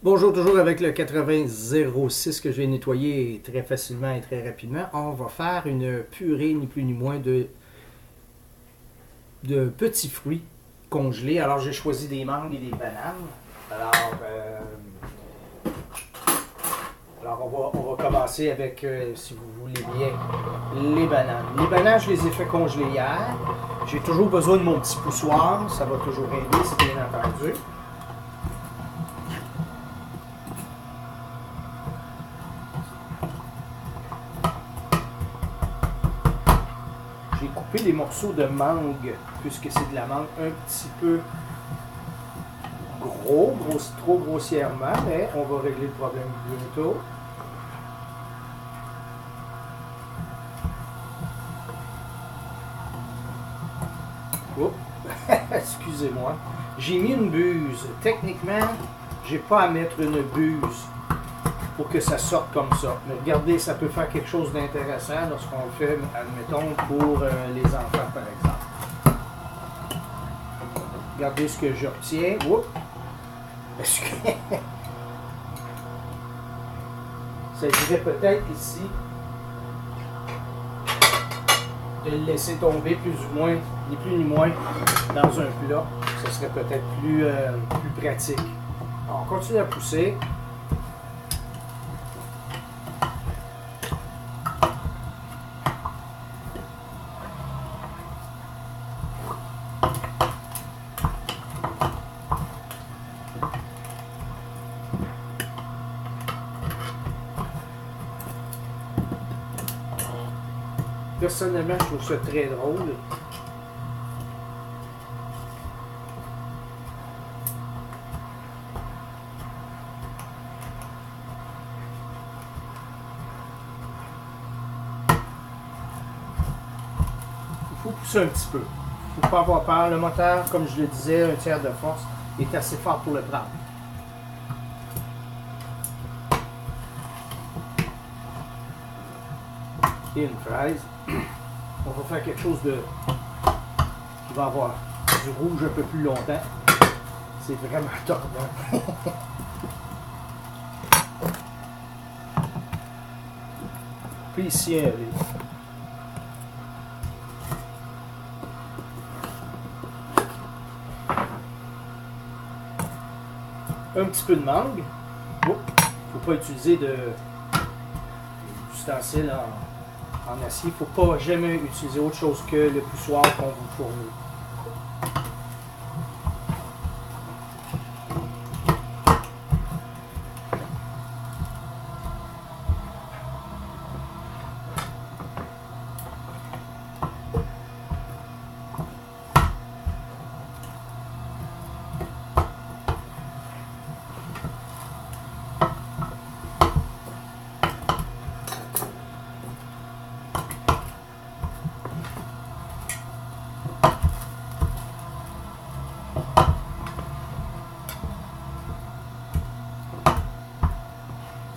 Bonjour, toujours avec le 8006 que je vais nettoyer très facilement et très rapidement. On va faire une purée, ni plus ni moins, de petits fruits congelés. Alors j'ai choisi des mangues et des bananes. Alors, euh, on va commencer avec, si vous voulez bien, les bananes. Les bananes, je les ai fait congeler hier. J'ai toujours besoin de mon petit poussoir. Ça va toujours aider, c'est bien entendu. J'ai coupé des morceaux de mangue, puisque c'est de la mangue un petit peu trop grossièrement, mais on va régler le problème bientôt. Oups, excusez-moi. J'ai mis une buse. Techniquement, j'ai pas à mettre une buse pour que ça sorte comme ça. Mais regardez, ça peut faire quelque chose d'intéressant lorsqu'on le fait, admettons, pour les enfants, par exemple. Regardez ce que je retiens. Oups. Ça dirait peut-être ici de le laisser tomber plus ou moins, ni plus ni moins, dans un plat. Ce serait peut-être plus pratique. Alors, on continue à pousser. Personnellement, je trouve ça très drôle. Il faut pousser un petit peu. Il ne faut pas avoir peur. Le moteur, comme je le disais, un tiers de force, est assez fort pour le prendre. Et une fraise. On va faire quelque chose de qui va avoir du rouge un peu plus longtemps. C'est vraiment tordant. Puis ici, un petit peu de mangue. Il ne faut pas utiliser d'ustensiles en acier. Il ne faut pas jamais utiliser autre chose que le poussoir qu'on vous fournit.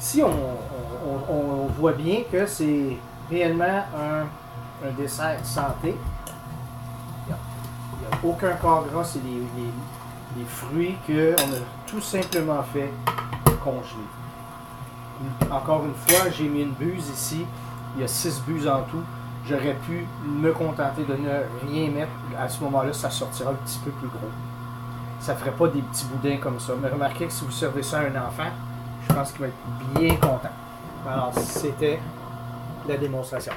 Ici, on voit bien que c'est réellement un dessert santé. Il n'y a aucun corps gras, c'est des fruits qu'on a tout simplement fait congeler. Encore une fois, j'ai mis une buse ici. Il y a 6 buses en tout. J'aurais pu me contenter de ne rien mettre. À ce moment-là, ça sortira un petit peu plus gros. Ça ne ferait pas des petits boudins comme ça. Mais remarquez que si vous servez ça à un enfant, je pense qu'il va être bien content. Alors, c'était la démonstration.